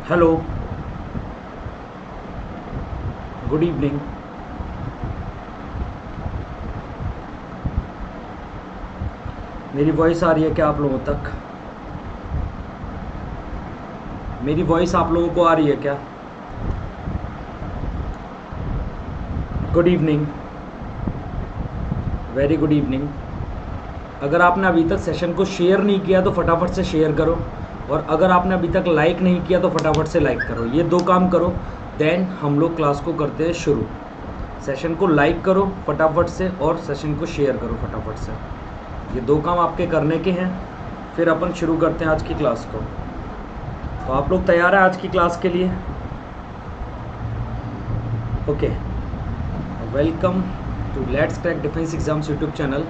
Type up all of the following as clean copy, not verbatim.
Hello, good evening. मेरी voice आ रही है क्या आप लोगों तक? मेरी वॉइस आप लोगों को आ रही है क्या? Good evening, very good evening. अगर आपने अभी तक सेशन को शेयर नहीं किया तो फटाफट से शेयर करो, और अगर आपने अभी तक लाइक नहीं किया तो फटाफट से लाइक करो। ये दो काम करो, देन हम लोग क्लास को करते हैं शुरू। सेशन को लाइक करो फटाफट से, और सेशन को शेयर करो फटाफट से। ये दो काम आपके करने के हैं, फिर अपन शुरू करते हैं आज की क्लास को। तो आप लोग तैयार हैं आज की क्लास के लिए? Okay, welcome to let's crack defence exams YouTube channel.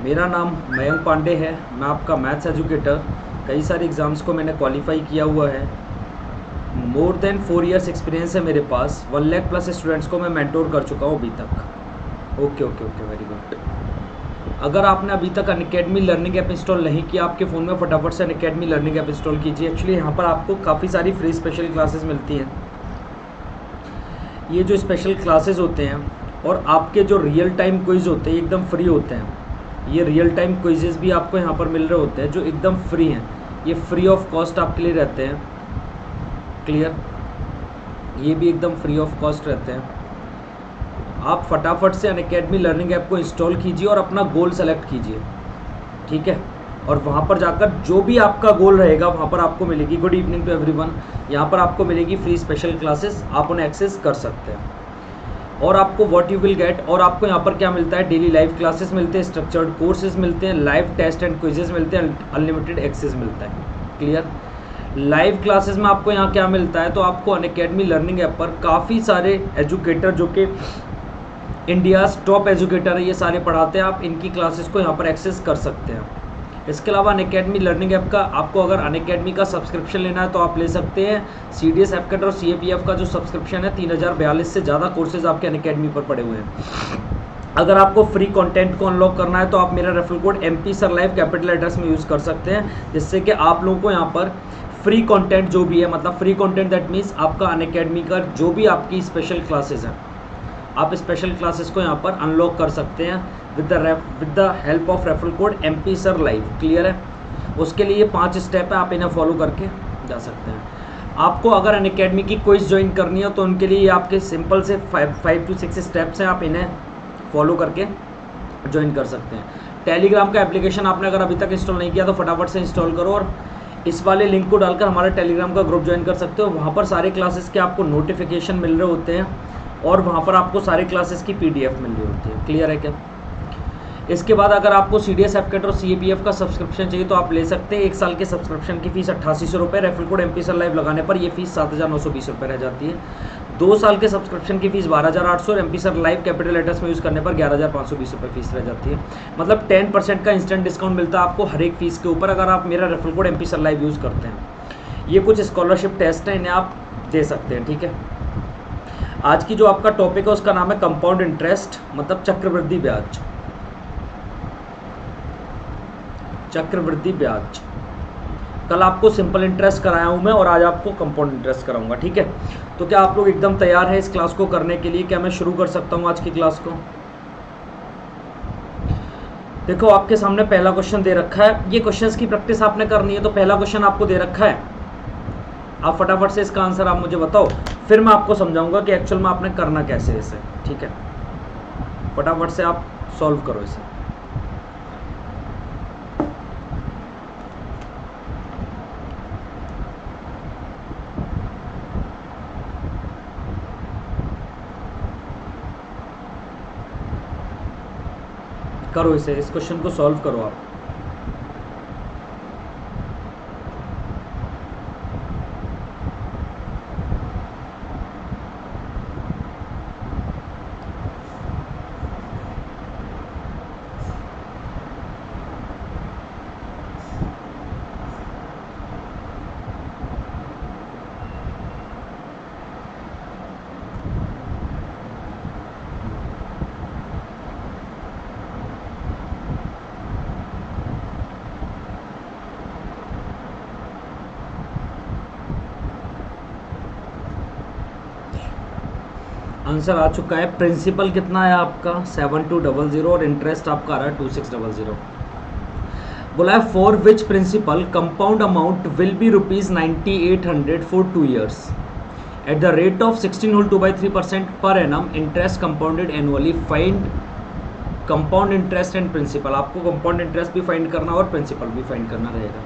मेरा नाम मयंक पांडे है, मैं आपका मैथ्स एजुकेटर। कई सारे एग्ज़ाम्स को मैंने क्वालिफाई किया हुआ है। मोर देन 4 इयर्स एक्सपीरियंस है मेरे पास। 1 लाख प्लस स्टूडेंट्स को मैं मेंटोर कर चुका हूँ अभी तक। Okay okay okay, very good. अगर आपने अभी तक अनअकैडमी लर्निंग ऐप इंस्टॉल नहीं किया आपके फ़ोन में, फटाफट से अनअकैडमी लर्निंग ऐप इंस्टॉल कीजिए। एक्चुअली यहाँ पर आपको काफ़ी सारी फ्री स्पेशल क्लासेस मिलती हैं। ये जो स्पेशल क्लासेस होते हैं और आपके जो रियल टाइम क्विज होते हैं एकदम फ्री होते हैं। ये रियल टाइम क्विजेस भी आपको यहाँ पर मिल रहे होते हैं जो एकदम फ्री हैं। ये फ्री ऑफ कॉस्ट आपके लिए रहते हैं। क्लियर? ये भी एकदम फ्री ऑफ कॉस्ट रहते हैं। आप फटाफट से अनअकैडमी लर्निंग ऐप को इंस्टॉल कीजिए और अपना गोल सेलेक्ट कीजिए, ठीक है? और वहाँ पर जाकर जो भी आपका गोल रहेगा वहाँ पर आपको मिलेगी। Good evening to everyone. यहाँ पर आपको मिलेगी फ्री स्पेशल क्लासेस, आप उन्हें एक्सेस कर सकते हैं। और आपको व्हाट यू विल गेट, और आपको यहाँ पर क्या मिलता है? डेली लाइव क्लासेस मिलते हैं, स्ट्रक्चर्ड कोर्सेज मिलते हैं, लाइव टेस्ट एंड क्विजेज मिलते हैं, अनलिमिटेड एक्सेस मिलता है। क्लियर? लाइव क्लासेस में आपको यहाँ क्या मिलता है? तो आपको अनअकैडमी लर्निंग ऐप पर काफ़ी सारे एजुकेटर जो कि इंडियाज़ टॉप एजुकेटर है, ये सारे पढ़ाते हैं। आप इनकी क्लासेस को यहाँ पर एक्सेस कर सकते हैं। इसके अलावा अनअकैडमी लर्निंग ऐप का आपको अगर अनअकैडमी का सब्सक्रिप्शन लेना है तो आप ले सकते हैं। CDS एपकेट और CAPF का जो सब्सक्रिप्शन है 3042 से ज़्यादा कोर्सेज आपके अनअकैडमी पर पड़े हुए हैं। अगर आपको फ्री कंटेंट को अनलॉक करना है तो आप मेरा referral code MP sir live capital letters में यूज़ कर सकते हैं, जिससे कि आप लोगों को यहाँ पर फ्री कंटेंट जो भी है, मतलब फ्री कंटेंट दैट मीन्स आपका अनअकैडमी का जो भी आपकी स्पेशल क्लासेज हैं, आप स्पेशल क्लासेस को यहाँ पर अनलॉक कर सकते हैं with the help of referral code MP sir live. Clear है? उसके लिए 5 स्टेप है, आप इन्हें फॉलो करके जा सकते हैं। आपको अगर अनअकैडमी की क्विज ज्वाइन करनी हो तो उनके लिए आपके सिंपल से 5 to 6 स्टेप्स हैं, आप इन्हें फॉलो करके ज्वाइन कर सकते हैं। टेलीग्राम का एप्लीकेशन आपने अगर अभी तक इंस्टॉल नहीं किया तो फटाफट से इंस्टॉल करो, और इस वाले लिंक को डालकर हमारा टेलीग्राम का ग्रुप ज्वाइन कर सकते हो। वहाँ पर सारे क्लासेस के आपको नोटिफिकेशन मिल रहे होते हैं, और वहाँ पर आपको सारे क्लासेस की PDF मिल रही होती है। क्लियर है क्या? इसके बाद अगर आपको CDS एपकेट और CAPF का सब्सक्रिप्शन चाहिए तो आप ले सकते हैं। 1 साल के सब्सक्रिप्शन की फीस 8800 रुपये, referral code MP sir live लगाने पर ये फीस 7920 रुपये रह जाती है। 2 साल के सब्सक्रिप्शन की फीस 12800 और MP sir live capital letters में यूज़ करने पर 11520 रुपये फीस रह जाती है। मतलब 10% का इंस्टेंट डिस्काउंट मिलता है आपको हर एक फीस के ऊपर, अगर आप मेरा referral code MP sir live use करते हैं। ये कुछ स्कॉलरशिप टेस्ट हैं, इन्हें आप दे सकते हैं, ठीक है? आज की जो आपका टॉपिक है उसका नाम है कंपाउंड इंटरेस्ट, मतलब चक्रवृद्धि ब्याज। चक्रवृद्धि ब्याज। कल आपको सिंपल इंटरेस्ट कराया हूं मैं, और आज आपको कंपाउंड इंटरेस्ट कराऊंगा, ठीक है? तो क्या आप लोग एकदम तैयार हैं इस क्लास को करने के लिए? क्या मैं शुरू कर सकता हूं आज की क्लास को? देखो, आपके सामने पहला क्वेश्चन दे रखा है। ये क्वेश्चंस की प्रैक्टिस आपने करनी है, तो पहला क्वेश्चन आपको दे रखा है। आप फटाफट से इसका आंसर आप मुझे बताओ, फिर मैं आपको समझाऊंगा कि एक्चुअल में आपने करना कैसे है इसे, ठीक है? फटाफट से आप सॉल्व करो इसे। करो इसे, इस क्वेश्चन को सॉल्व करो आप। आंसर आ चुका है। प्रिंसिपल कितना है आपका 7200 और इंटरेस्ट आपका आ रहा है 2600। बोला है for which principal compound amount will be ₹9800 for 2 years at the rate of 16 whole 2/3% per annum interest compounded annually. Find compound interest and principal. आपको कंपाउंड इंटरेस्ट भी फाइंड करना और प्रिंसिपल भी फाइंड करना रहेगा।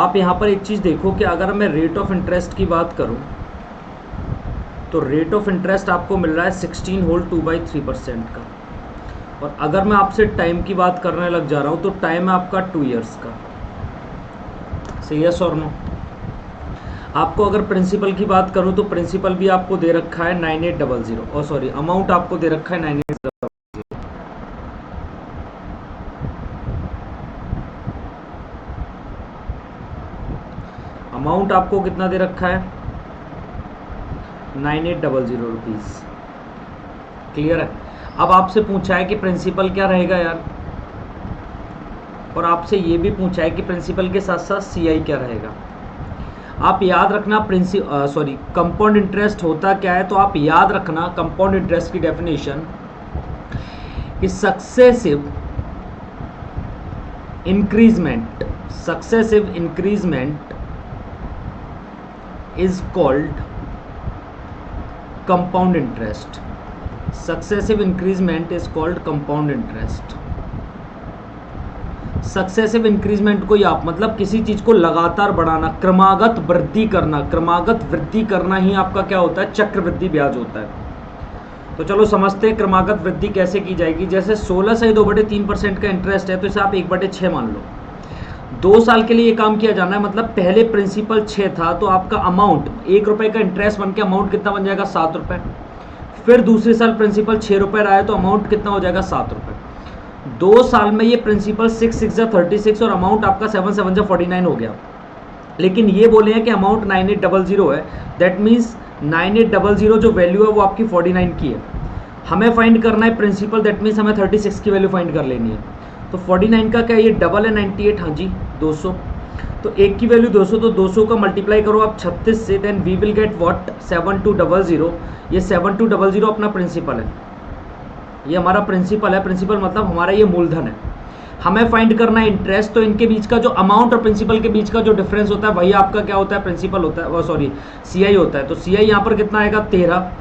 आप यहाँ पर एक चीज़ देखो कि अगर मैं रेट ऑफ इंटरेस्ट की बात करूँ तो रेट ऑफ इंटरेस्ट आपको मिल रहा है 16 होल 2/3% का, और अगर मैं आपसे टाइम की बात करने लग जा रहा हूँ तो टाइम है आपका 2 years का। सही यस और नो? आपको अगर प्रिंसिपल की बात करूँ तो प्रिंसिपल भी आपको दे रखा है 9800, और सॉरी अमाउंट आपको दे रखा है 9800। अमाउंट आपको कितना दे रखा है 9800 रुपीज़। क्लियर है? अब आपसे पूछा है कि प्रिंसिपल क्या रहेगा यार, और आपसे ये भी पूछा है कि प्रिंसिपल के साथ साथ सीआई क्या रहेगा। आप याद रखना कंपाउंड इंटरेस्ट होता क्या है, तो आप याद रखना कंपाउंड इंटरेस्ट की डेफिनेशन कि successive increment is called compound interest. Successive increment is called compound interest. Successive increment को आप मतलब किसी चीज को लगातार बढ़ाना, क्रमागत वृद्धि करना। क्रमागत वृद्धि करना ही आपका क्या होता है, चक्रवृद्धि ब्याज होता है। तो चलो समझते हैं क्रमागत वृद्धि कैसे की जाएगी। जैसे 16 से 2/3% का इंटरेस्ट है, तो इसे आप 1/6 मान लो। 2 साल के लिए ये काम किया जाना है, मतलब पहले प्रिंसिपल 6 था तो आपका अमाउंट ₹1 का इंटरेस्ट बन के अमाउंट कितना बन जाएगा ₹7। फिर दूसरे साल प्रिंसिपल ₹6 रहा है तो अमाउंट कितना हो जाएगा ₹7। 2 साल में ये प्रिंसिपल 6 6 36 और अमाउंट आपका 7 7 49 हो गया। लेकिन ये बोले हैं कि अमाउंट 9800 है, दैट मीन्स 9800 जो वैल्यू है वो आपकी 49 की है। हमें फाइंड करना है प्रिंसिपल, दैट मीन्स हमें 36 की वैल्यू फाइंड कर लेनी है। तो 49 का क्या, ये डबल है 98, हाँ जी 200। तो एक की वैल्यू 200, तो 200 का मल्टीप्लाई करो आप 36 से, then we will get what 7200। ये 7200 अपना प्रिंसिपल है, ये हमारा प्रिंसिपल है। प्रिंसिपल मतलब हमारा ये मूलधन है। हमें फाइंड करना है इंटरेस्ट, तो इनके बीच का जो अमाउंट और प्रिंसिपल के बीच का जो डिफरेंस होता है वही आपका क्या होता है, प्रिंसिपल होता है, सॉरी सीआई होता है। तो सीआई यहाँ पर कितना आएगा 13।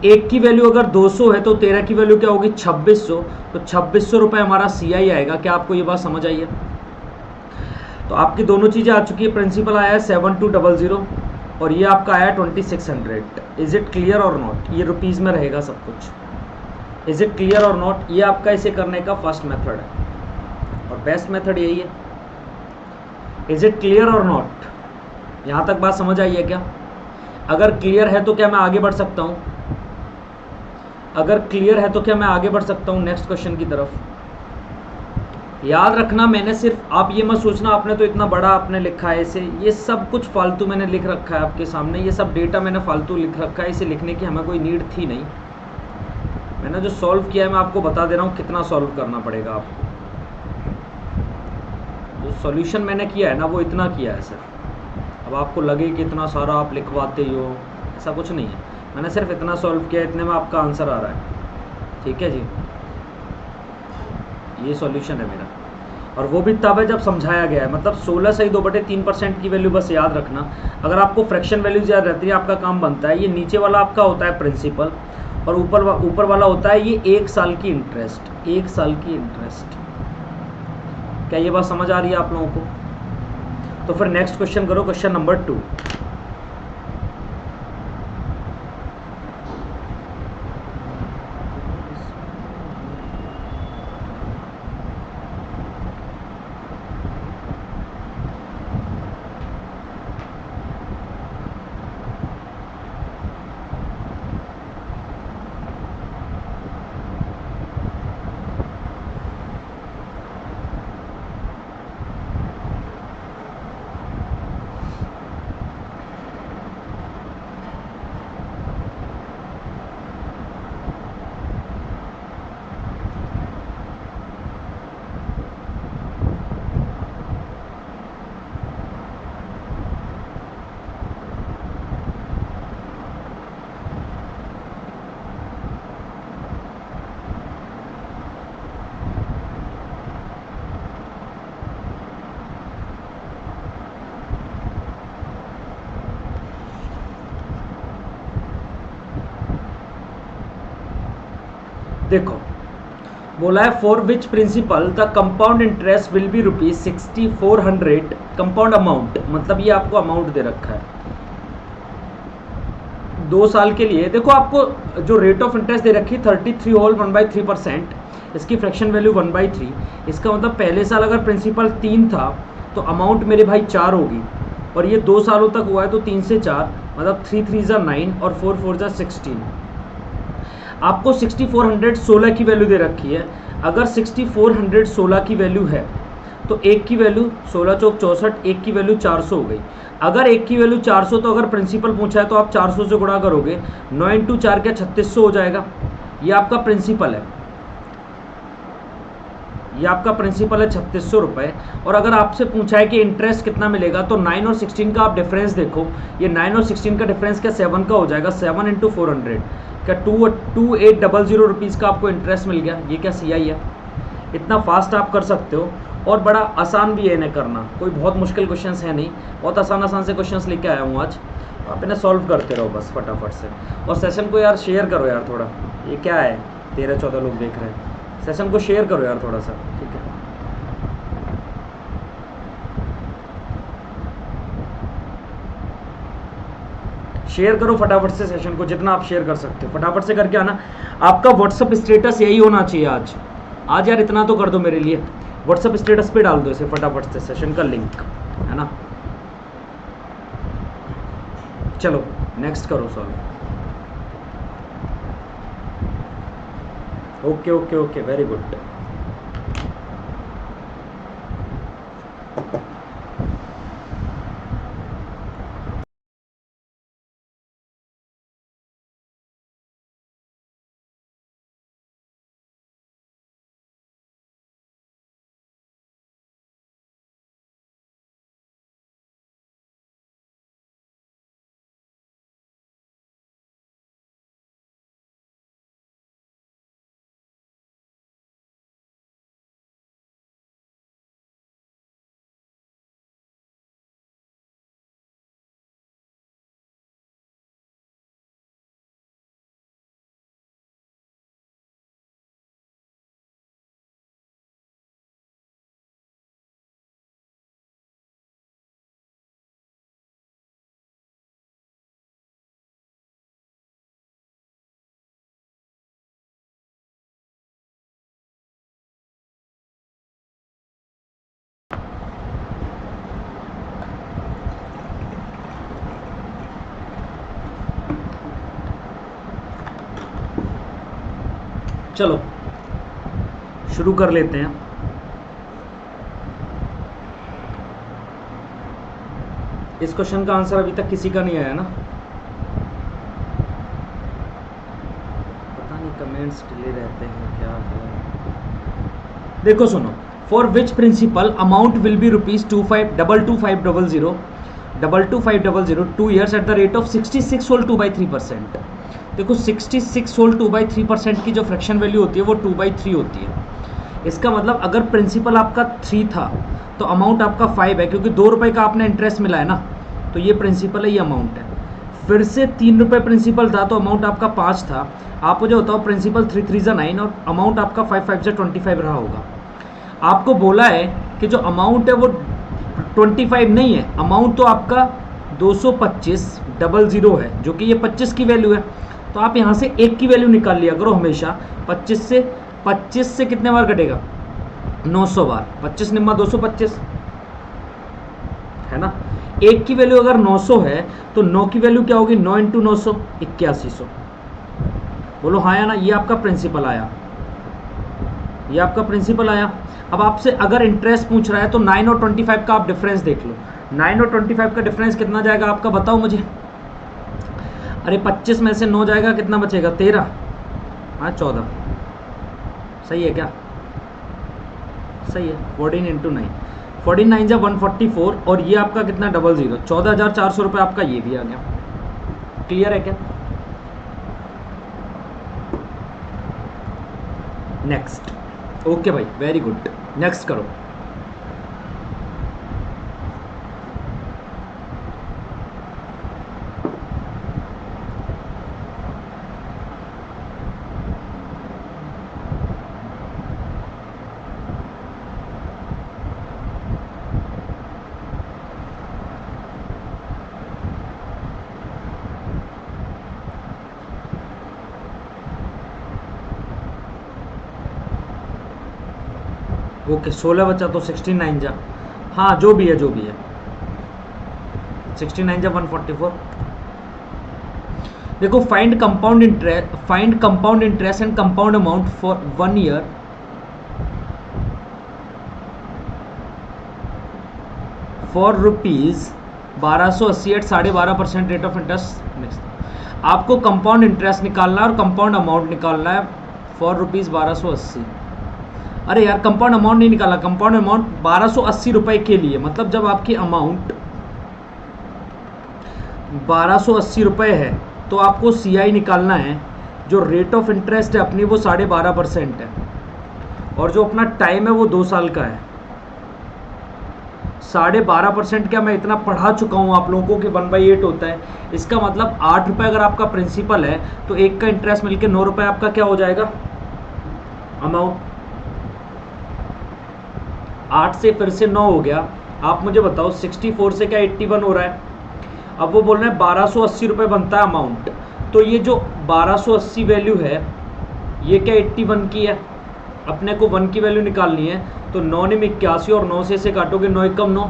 एक की वैल्यू अगर 200 है तो 13 की वैल्यू क्या होगी 2600। तो 2600 रुपये हमारा सीआई आएगा। क्या आपको ये बात समझ आई है? तो आपकी दोनों चीज़ें आ चुकी है। प्रिंसिपल आया है 7200 और ये आपका आया 2600। इज इट क्लियर और नॉट? ये रुपीज़ में रहेगा सब कुछ। इज इट क्लियर और नॉट? ये आपका इसे करने का फर्स्ट मेथड है और बेस्ट मेथड यही है। इज इट क्लियर और नॉट? यहाँ तक बात समझ आई है क्या? अगर क्लियर है तो क्या मैं आगे बढ़ सकता हूँ? अगर क्लियर है तो क्या मैं आगे बढ़ सकता हूँ नेक्स्ट क्वेश्चन की तरफ? याद रखना, मैंने सिर्फ, आप ये मत सोचना आपने तो इतना बड़ा आपने लिखा है इसे, ये सब कुछ फालतू मैंने लिख रखा है आपके सामने। ये सब डेटा मैंने फालतू लिख रखा है, इसे लिखने की हमें कोई नीड थी नहीं। मैंने जो सॉल्व किया है मैं आपको बता दे रहा हूँ कितना सॉल्व करना पड़ेगा आपको। जो सॉल्यूशन मैंने किया है ना वो इतना किया है सिर्फ। अब आपको लगे कि इतना सारा आप लिखवाते हो, ऐसा कुछ नहीं है। मैंने सिर्फ इतना सॉल्व किया, इतने में आपका आंसर आ रहा है। ठीक है जी, ये सॉल्यूशन है मेरा। और वो भी तब है जब समझाया गया है। मतलब 16 से 2/3% की वैल्यू बस याद रखना। अगर आपको फ्रैक्शन वैल्यूज याद रहती है आपका काम बनता है। ये नीचे वाला आपका होता है प्रिंसिपल और ऊपर वाला होता है ये 1 साल की इंटरेस्ट। 1 साल की इंटरेस्ट। क्या ये बात समझ आ रही है आप लोगों को? तो फिर नेक्स्ट क्वेश्चन करो, क्वेश्चन नंबर 2। बोला है for which principal the compound interest will B ₹6400 compound amount, मतलब ये आपको अमाउंट दे रखा है 2 साल के लिए। देखो आपको जो रेट ऑफ इंटरेस्ट दे रखी है 33 होल 1/3%, इसकी फ्रैक्शन वैल्यू 1/3। इसका मतलब पहले साल अगर प्रिंसिपल 3 था तो अमाउंट मेरे भाई 4 होगी, और ये 2 सालों तक हुआ है तो 3 से 4 मतलब 3 3 ज़ा 9 और 4 4 ज़ा 16। आपको 6416 की वैल्यू दे रखी है। अगर 6416 की वैल्यू है तो एक की वैल्यू 16 चौक 64, एक की वैल्यू 400 हो गई। अगर एक की वैल्यू 400 तो अगर प्रिंसिपल पूछा है तो आप 400 से गुणा करोगे, 9 इंटू 4 क्या 3600 हो जाएगा। ये आपका प्रिंसिपल है, ये आपका प्रिंसिपल है 3600 रुपये। और अगर आपसे पूछा है कि इंटरेस्ट कितना मिलेगा तो 9 और 16 का आप डिफरेंस देखो, ये 9 और 16 का डिफरेंस क्या 7 का हो जाएगा, 7 इंटू 400 क्या 2800 रुपीज़ का आपको इंटरेस्ट मिल गया। ये क्या CI है। इतना फास्ट आप कर सकते हो और बड़ा आसान भी है इन्हें करना, कोई बहुत मुश्किल क्वेश्चंस है नहीं, बहुत आसान आसान से क्वेश्चंस लेके आया हूँ आज। आप इन्हें सॉल्व करते रहो बस फटाफट से, और सेशन को यार शेयर करो यार थोड़ा। ये क्या है 13-14 लोग देख रहे हैं, सेशन को शेयर करो यार थोड़ा सा, ठीक है। शेयर करो फटाफट से सेशन को, जितना आप शेयर कर सकते हो फटाफट से करके आना। आपका व्हाट्सअप स्टेटस यही होना चाहिए आज। आज यार इतना तो कर दो मेरे लिए, व्हाट्सअप स्टेटस पे डाल दो इसे फटाफट से सेशन का लिंक, है ना। चलो नेक्स्ट करो solve. Okay okay okay, very good. चलो शुरू कर लेते हैं। इस क्वेश्चन का आंसर अभी तक किसी का नहीं आया ना, पता नहीं कमेंट्स डिले रहते हैं क्या है। देखो सुनो, for which principal amount will be ₹22500 22500 2 years at the rate of 66 whole 2/3%। देखो 66 होल 2/3% की जो फ्रैक्शन वैल्यू होती है वो 2/3 होती है। इसका मतलब अगर प्रिंसिपल आपका 3 था तो अमाउंट आपका 5 है, क्योंकि 2 रुपये का आपने इंटरेस्ट मिला है ना, तो ये प्रिंसिपल है, ये अमाउंट है। फिर से 3 रुपये प्रिंसिपल था तो अमाउंट आपका 5 था। आप मुझे बताओ प्रिंसिपल 3 3 ज़ा 9 और अमाउंट आपका 5 5 ज़ा 25 रहा होगा। आपको बोला है कि जो अमाउंट है वो 25 नहीं है, अमाउंट तो आपका 225 है, जो कि ये 25 की वैल्यू है। तो आप यहाँ से 1 की वैल्यू निकाल लिया करो हमेशा। 25 से कितने बार कटेगा 900 बार, 25 निम्मा 225 है ना। 1 की वैल्यू अगर 900 है तो 9 की वैल्यू क्या होगी, 9 इंटू 900 8100। बोलो हाँ या ना। ये आपका प्रिंसिपल आया, ये आपका प्रिंसिपल आया। अब आपसे अगर इंटरेस्ट पूछ रहा है तो 9 और 25 का आप डिफरेंस देख लो। 9 और 25 का डिफरेंस कितना जाएगा आपका, बताओ मुझे। अरे 25 में से 9 जाएगा, कितना बचेगा 13, हाँ 14, सही है क्या, सही है। 14 इंटू 9, 14 9 जा 144, और ये आपका कितना 00, 14,400 रुपये आपका ये भी आ गया। क्लियर है क्या। नेक्स्ट, ओके भाई वेरी गुड, नेक्स्ट करो। ओके 16 बचा तो 69 जा, हाँ जो भी है 69 जा 144। देखो find compound interest and compound amount for 1 year for rupees 1280 at 12.5% rate of interest. Next आपको कंपाउंड इंटरेस्ट निकालना है और कंपाउंड अमाउंट निकालना है फॉर रुपीज 1280। अरे यार कंपाउंड अमाउंट नहीं निकाला, कंपाउंड अमाउंट 1280 रुपए के लिए, मतलब जब आपकी अमाउंट 1280 रुपए है तो आपको CI निकालना है। जो रेट ऑफ इंटरेस्ट है अपनी वो 12.5% है और जो अपना टाइम है वो 2 साल का है। 12.5% क्या मैं इतना पढ़ा चुका हूँ आप लोगों को कि 1/8 होता है। इसका मतलब 8 रुपये अगर आपका प्रिंसिपल है तो 1 का इंटरेस्ट मिलके 9 रुपये आपका क्या हो जाएगा अमाउंट। 8 से फिर से 9 हो गया। आप मुझे बताओ 64 से क्या 81 हो रहा है। अब वो बोल रहे हैं 1280 रुपये बनता है अमाउंट, तो ये जो 1280 वैल्यू है ये क्या 81 की है। अपने को 1 की वैल्यू निकालनी है तो 9 में 81 और 9 से काटोगे 9 एकम 9।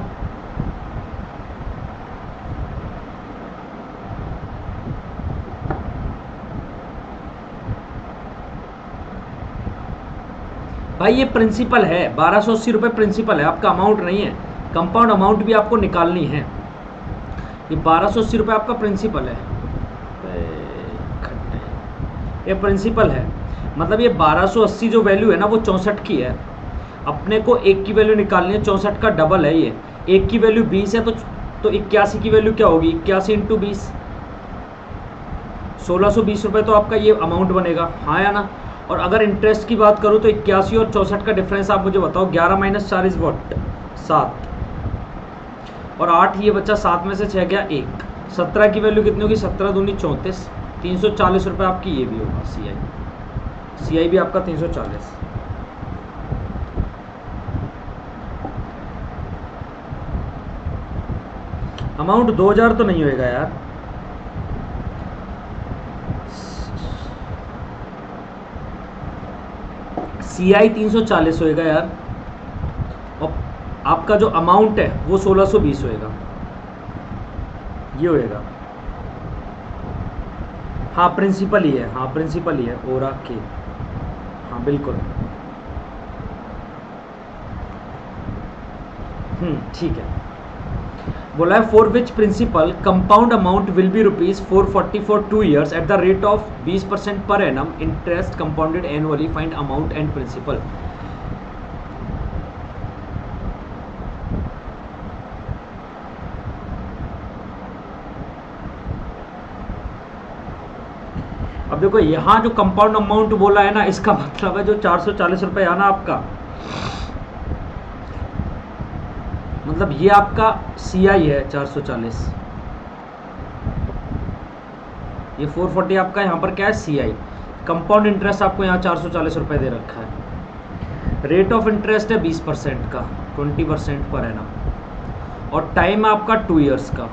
भाई ये प्रिंसिपल है, 1280 रुपये प्रिंसिपल है, आपका अमाउंट नहीं है। कंपाउंड अमाउंट भी आपको निकालनी है। ये 1280 रुपये आपका प्रिंसिपल है, ये प्रिंसिपल है। मतलब ये 1280 जो वैल्यू है ना वो 64 की है। अपने को 1 की वैल्यू निकालनी है, 64 का डबल है ये। 1 की वैल्यू 20 है तो 81 की वैल्यू क्या होगी 81 इंटू 20, 1620 रुपये तो आपका ये अमाउंट बनेगा, हाँ या ना। और अगर इंटरेस्ट की बात करूँ तो 81 और 64 का डिफरेंस आप मुझे बताओ। 11 माइनस 4 इज वॉट 7 और 8 ये बच्चा 7 में से 6 गया 1। 17 की वैल्यू कितनी होगी 17 दूनी 34, 340 रुपये आपकी ये भी होगा। CI भी आपका 340। अमाउंट 2000 तो नहीं होएगा यार। CI 340 होएगा यार और आपका जो अमाउंट है वो 1620 होएगा, ये होएगा। हाँ प्रिंसिपल ही है, हाँ प्रिंसिपल ही है ओरा के, हाँ बिल्कुल। ठीक है। बोला है for which principal compound amount will be rupees 440 for 2 years at the rate of 20% per annum interest compounded annually, find amount and principal. अब देखो यहाँ जो कंपाउंड अमाउंट बोला है ना, इसका मतलब है जो 440 रुपये है ना आपका, मतलब ये आपका CI है 440, ये 440 आपका यहाँ पर क्या है CI। कंपाउंड इंटरेस्ट आपको यहाँ 440 रुपये दे रखा है। रेट ऑफ इंटरेस्ट है 20% का, 20% पर एनम और टाइम है आपका 2 years का।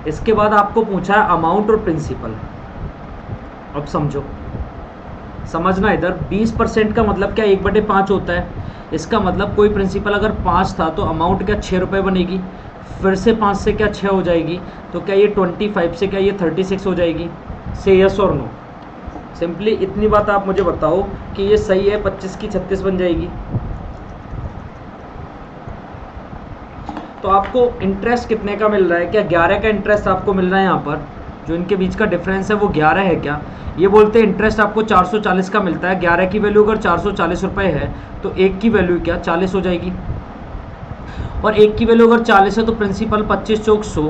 इसके बाद आपको पूछा है अमाउंट और प्रिंसिपल। अब समझो, समझना इधर। 20% का मतलब क्या 1/5 होता है। इसका मतलब कोई प्रिंसिपल अगर 5 था तो अमाउंट क्या 6 रुपये बनेगी, फिर से 5 से क्या 6 हो जाएगी, तो क्या ये 25 से क्या ये 36 हो जाएगी। से यस और नो। सिंपली इतनी बात आप मुझे बताओ कि ये सही है, 25 की 36 बन जाएगी। तो आपको इंटरेस्ट कितने का मिल रहा है, क्या 11 का इंटरेस्ट आपको मिल रहा है। यहाँ पर जो इनके बीच का डिफरेंस है वो 11 है क्या। ये बोलते हैं इंटरेस्ट आपको 440 का मिलता है। 11 की वैल्यू अगर 440 रुपये है तो 1 की वैल्यू क्या 40 हो जाएगी, और 1 की वैल्यू अगर 40 है तो प्रिंसिपल 25 चौक 100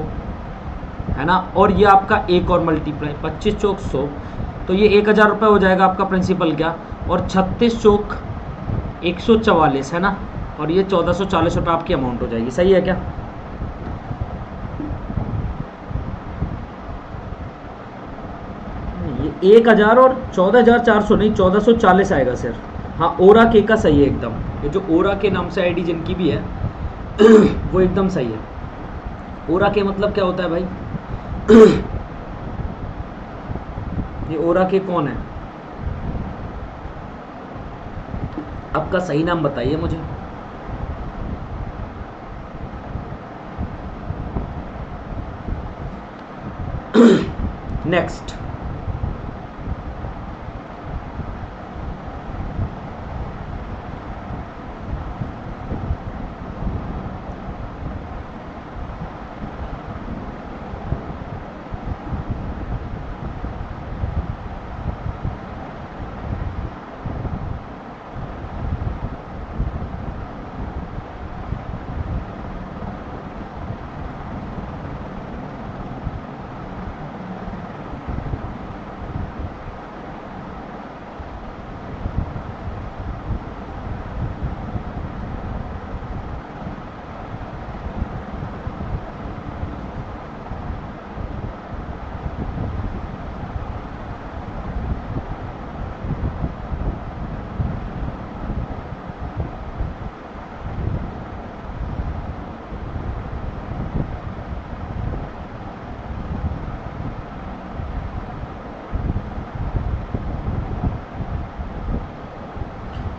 है ना। और ये आपका एक और मल्टीप्लाई 25 चौक 100, तो ये 1000 रुपये हो जाएगा आपका प्रिंसिपल क्या, और 36 चौक 144 है ना, और ये 1440 रुपये आपकी अमाउंट हो जाएगी। सही है क्या। ये 1000 और 14400 नहीं 1440 आएगा सर। हाँ ओरा के का सही है एकदम। ये जो ओरा के नाम से आईडी जिनकी भी है वो एकदम सही है। ओरा के मतलब क्या होता है भाई ये ओरा के कौन है। आपका सही नाम बताइए मुझे। नेक्स्ट,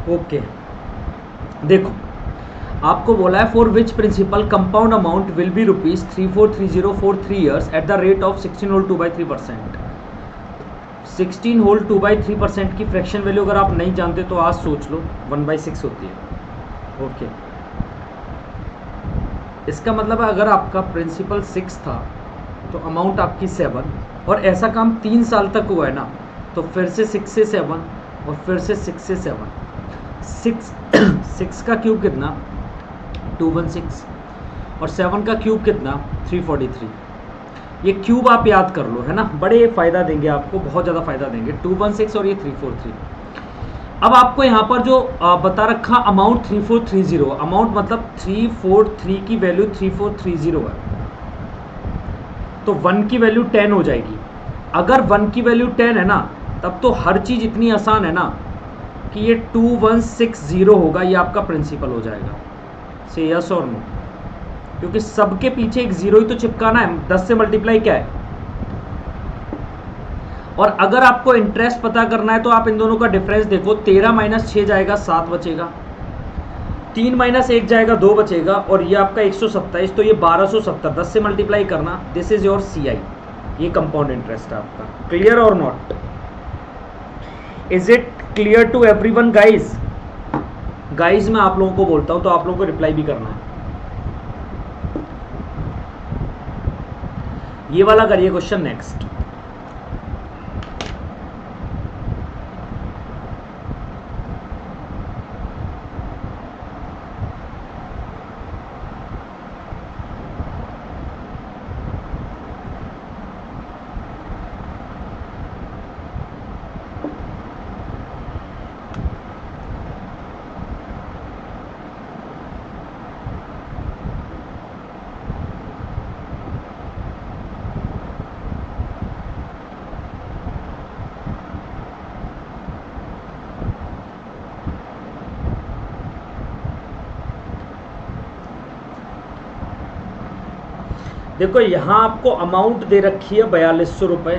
ओके देखो, आपको बोला है for which principal compound amount will be ₹3430 for 3 years at the rate of 16 whole 2/3%। 16 whole 2/3% की फ्रैक्शन वैल्यू अगर आप नहीं जानते तो आज सोच लो 1/6 होती है। ओके, इसका मतलब है अगर आपका प्रिंसिपल 6 था तो अमाउंट आपकी 7, और ऐसा काम 3 साल तक हुआ है ना, तो फिर से 6 से 7 और फिर से 6 से 7, 6 का क्यूब कितना 216 और 7 का क्यूब कितना 343। ये क्यूब आप याद कर लो, है ना, बड़े फ़ायदा देंगे आपको, बहुत ज़्यादा फ़ायदा देंगे। 216 और ये 343। अब आपको यहाँ पर जो बता रखा अमाउंट 3430, अमाउंट मतलब 343 की वैल्यू 3430 है, तो 1 की वैल्यू 10 हो जाएगी। अगर 1 की वैल्यू 10 है ना, तब तो हर चीज़ इतनी आसान है ना कि ये 2160 होगा, ये आपका प्रिंसिपल हो जाएगा। से यस और नो, क्योंकि सबके पीछे एक जीरो ही तो चिपकाना है। 10 से मल्टीप्लाई क्या है। और अगर आपको इंटरेस्ट पता करना है तो आप इन दोनों का डिफरेंस देखो, 13 - 6 जाएगा 7 बचेगा, 3 - 1 जाएगा 2 बचेगा, और ये आपका 127, तो ये 1270। 10 से मल्टीप्लाई करना, दिस इज योर CI, ये कंपाउंड इंटरेस्ट है आपका। क्लियर और not? Is it clear to everyone guys? Guys मैं आप लोगों को बोलता हूं तो आप लोगों को रिप्लाई भी करना है। ये वाला करिए क्वेश्चन नेक्स्ट। देखो यहां आपको अमाउंट दे रखी है 4200 रुपए,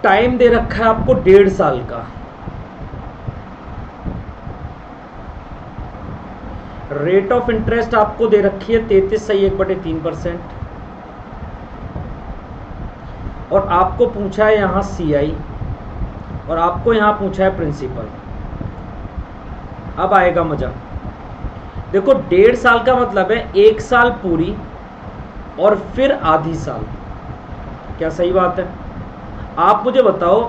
टाइम दे रखा है आपको 1.5 साल का, रेट ऑफ इंटरेस्ट आपको दे रखी है 33.1/3%, और आपको पूछा है यहां CI, और आपको यहां पूछा है प्रिंसिपल। अब आएगा मजा। देखो 1.5 साल का मतलब है 1 साल पूरी और फिर आधी साल। क्या सही बात है? आप मुझे बताओ,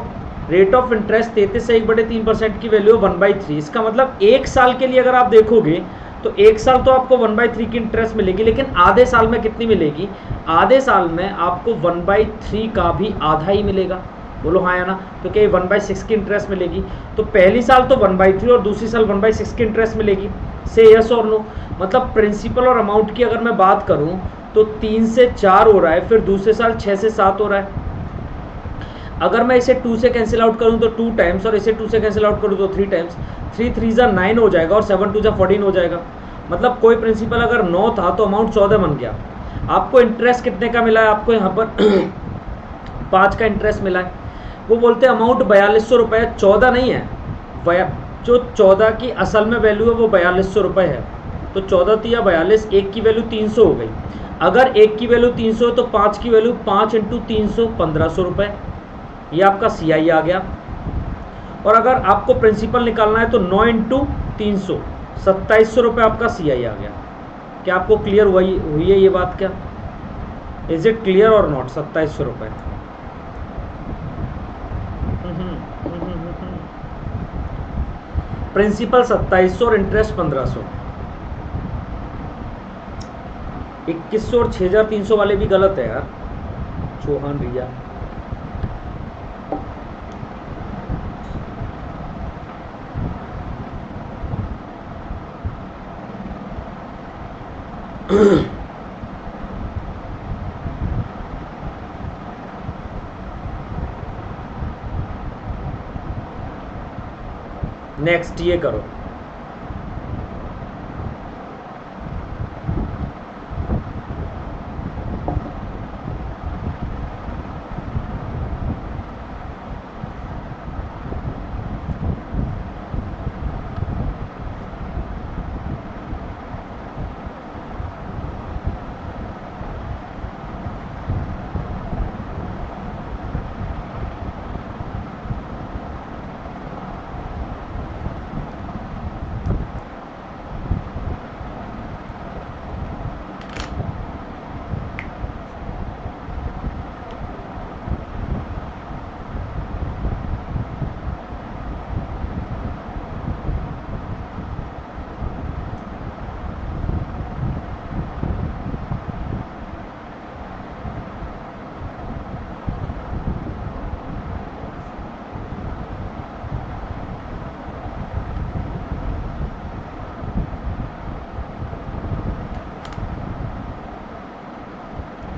रेट ऑफ इंटरेस्ट 33.1/3% की वैल्यू 1/3, इसका मतलब 1 साल के लिए अगर आप देखोगे तो 1 साल तो आपको 1/3 की इंटरेस्ट मिलेगी, लेकिन आधे साल में कितनी मिलेगी? आधे साल में आपको 1/3 का भी आधा ही मिलेगा। बोलो हाँ या ना? तो क्या 1/6 की इंटरेस्ट मिलेगी? तो पहली साल तो 1/3 और दूसरी साल 1/6 की इंटरेस्ट मिलेगी। से यस और नो? मतलब प्रिंसिपल और अमाउंट की अगर मैं बात करूं तो 3 से 4 हो रहा है, फिर दूसरे साल 6 से 7 हो रहा है। अगर मैं इसे 2 से कैंसिल आउट करूं तो 2 टाइम्स, और इसे 2 से कैंसिल आउट करूं तो 3 टाइम्स। 3 3 जा 9 हो जाएगा और 7 2 जा 14 हो जाएगा। मतलब कोई प्रिंसिपल अगर 9 था तो अमाउंट 14 बन गया। आपको इंटरेस्ट कितने का मिला है? आपको यहाँ पर 5 का इंटरेस्ट मिला है। वो बोलते हैं अमाउंट 4200 रुपये, 14 नहीं है, जो 14 की असल में वैल्यू है वो 4200 रुपये है, तो 14 तिया 42, एक की वैल्यू 300 हो गई। अगर एक की वैल्यू 300 है तो 5 की वैल्यू 5 × 300 1500 रुपये, ये आपका CI आ गया। और अगर आपको प्रिंसिपल निकालना है तो 9 × 300 2700 रुपये आपका CI आ गया। क्या आपको क्लियर हुई है ये बात? क्या इज इट क्लियर और नॉट? 2700 रुपये प्रिंसिपल 2700 और इंटरेस्ट 1500। 2100 और 6300 वाले भी गलत है यार, चौहान रिया। नेक्स्ट ये करो,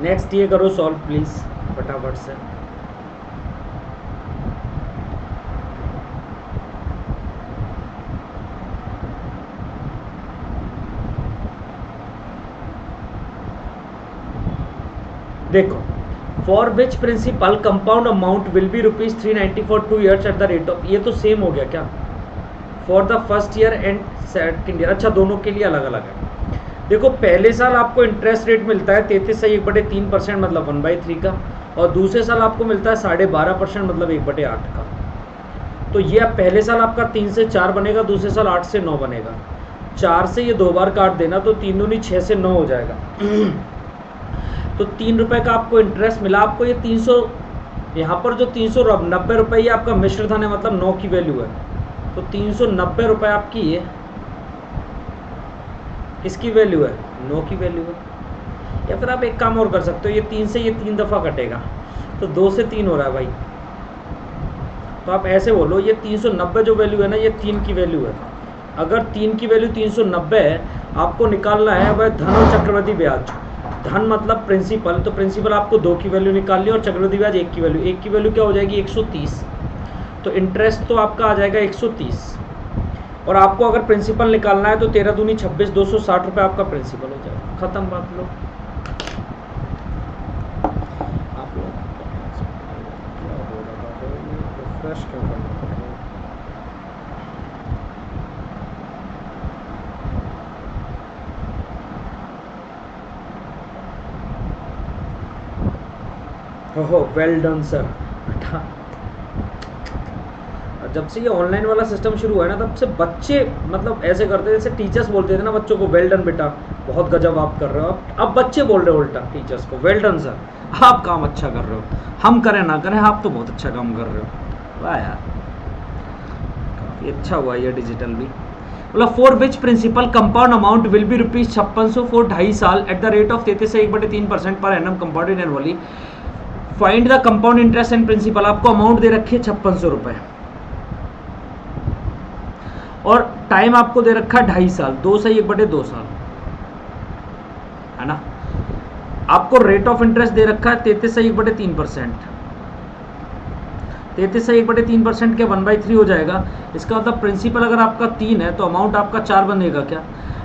नेक्स्ट ये करो सॉल्व प्लीज फटाफट से। देखो, for which principal compound amount will be ₹390 for 2 years at the rate of, ये तो सेम हो गया क्या? For the first year and second year, अच्छा दोनों के लिए अलग अलग है। देखो, पहले साल आपको इंटरेस्ट रेट मिलता है 33.1/3% मतलब 1/3 का, और दूसरे साल आपको मिलता है 12.5% मतलब 1/8 का। तो ये अब पहले साल आपका 3 से 4 बनेगा, दूसरे साल 8 से 9 बनेगा। 4 से ये 2 बार काट देना तो 3 दूनी 6 से 9 हो जाएगा। तो 3 रुपये का आपको इंटरेस्ट मिला। आपको ये 300, यहाँ पर जो 390 रुपये ये आपका मिश्र धन है, मतलब 9 की वैल्यू है, तो 390 रुपये आपकी ये किसकी वैल्यू है? 9 की वैल्यू है। या फिर आप एक काम और कर सकते हो, ये 3 से ये 3 दफ़ा कटेगा तो 2 से 3 हो रहा है भाई। तो आप ऐसे बोलो, ये 390 जो वैल्यू है ना, ये 3 की वैल्यू है। अगर 3 की वैल्यू 390 है, आपको निकालना है वह धन और चक्रवृद्धि ब्याज। धन मतलब प्रिंसिपल, तो प्रिंसिपल आपको 2 की वैल्यू निकालनी है और चक्रवृद्धि ब्याज 1 की वैल्यू। 1 की वैल्यू क्या हो जाएगी? 130। तो इंटरेस्ट तो आपका आ जाएगा 130, और आपको अगर प्रिंसिपल निकालना है तो 13 दूनी 26, 260 रुपये आपका प्रिंसिपल हो जाएगा। खत्म बात। लो आप लोग रिफ्रेश क्यों करना पड़ेगा? हो वेल डन सर। जब से ये ऑनलाइन वाला सिस्टम शुरू हुआ है ना, तब से बच्चे मतलब ऐसे करते हैं, जैसे टीचर्स बोलते थे ना बच्चों को, वेल डन बेटा, बहुत गजब आप कर रहे हो। अब बच्चे बोल रहे हो उल्टा टीचर्स को, वेल डन सर, आप काम अच्छा कर रहे हो, हम करें ना करें आप तो बहुत अच्छा काम कर रहे हो। वाह यार, काफ़ी अच्छा हुआ ये डिजिटल भी। मतलब for which principal compound amount will be ₹5600 for 2.5 साल at the rate of 33.3% per annum compounded annually. Find the compound interest and principal. आपको अमाउंट दे रखी है 5600 रुपये और टाइम आपको दे रखा है 2.5 साल, 2 से 1/2 साल है ना। आपको रेट ऑफ इंटरेस्ट दे रखा है 33 से 1/3%। 33 से 1/3% के 1/3 हो जाएगा। इसका मतलब प्रिंसिपल अगर आपका 3 है तो अमाउंट आपका 4 बनेगा क्या?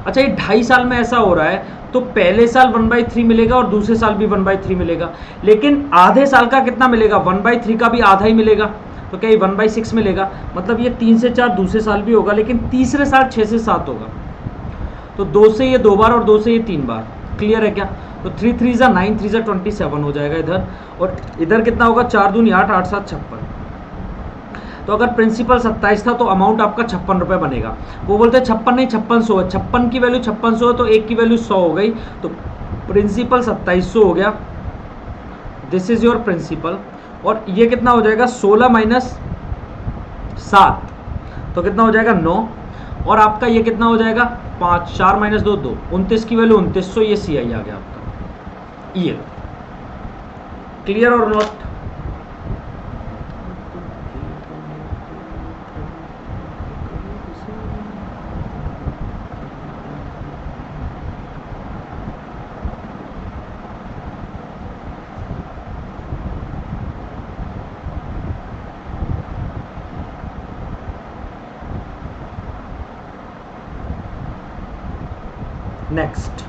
अच्छा, ये 2.5 साल में ऐसा हो रहा है तो पहले साल 1/3 मिलेगा और दूसरे साल भी 1/3 मिलेगा, लेकिन आधे साल का कितना मिलेगा? 1/3 का भी आधा ही मिलेगा। तो तो क्या ये 1/6 मिलेगा, मतलब ये 3 से 4 दूसरे साल भी होगा, लेकिन तीसरे साल 6 से 7 होगा। तो 2 से ये 2 बार और 2 से ये 3 बार। क्लियर है क्या? तो 3 3 ज़ा 9, 3 ज़ा 27 हो जाएगा इधर, और इधर कितना होगा, 4 दूनी 8, 8 7 56। तो अगर प्रिंसिपल 27 था तो अमाउंट आपका 56 रुपये बनेगा। वो बोलते हैं 56 नहीं 5600 है, 56 की वैल्यू 5600 है तो 1 की वैल्यू 100 हो गई, तो प्रिंसिपल 2700 हो गया। This is your principal. और ये कितना हो जाएगा, 16 माइनस 7, तो कितना हो जाएगा 9, और आपका ये कितना हो जाएगा 5, 4 माइनस 2 2, 29 की वैल्यू 2900, ये सी आई आ गया आपका ये। क्लियर और नॉट? नेक्स्ट,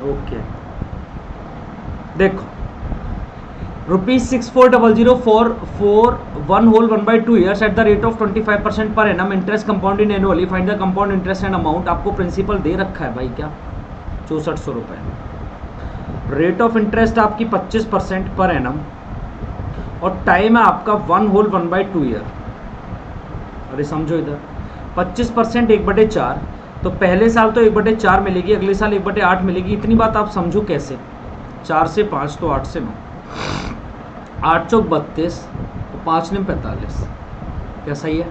ओके देखो, ₹6400 for 1 whole 1/2 years at the rate of 25% per annum, interest compounding annually, find the compound interest and amount। आपको प्रिंसिपल दे रखा है भाई क्या, 6400 रुपये। रेट ऑफ इंटरेस्ट आपकी 25% पर एनम, और टाइम है आपका 1 whole 1/2 ईयर। अरे समझो इधर 25% 1/4, तो पहले साल तो 1/4 मिलेगी, अगले साल 1/8 मिलेगी। इतनी बात आप समझो कैसे, 4 से 5 तो 8 से 9, 8 चौक 32, तो 5 ने 45, क्या सही है?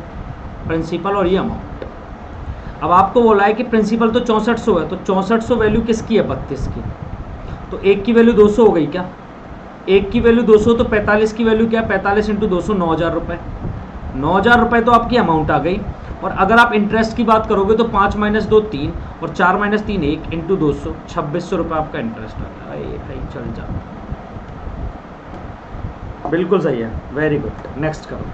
प्रिंसिपल और ये अमाउंट। अब आपको बोला है कि प्रिंसिपल तो 6400 है, तो 6400 वैल्यू किसकी है, 32 की, तो 1 की वैल्यू 200 हो गई क्या, 1 की वैल्यू 200, तो 45 की वैल्यू क्या है, 45 × 200, 9000 रुपये। 9000 रुपये तो आपकी अमाउंट आ गई। और अगर आप इंटरेस्ट की बात करोगे तो 5 - 2 3, और 4 - 3 1 × 200, 2600 रुपये आपका इंटरेस्ट आ गया। भाई चल जा, बिल्कुल सही है, वेरी गुड। नेक्स्ट करो।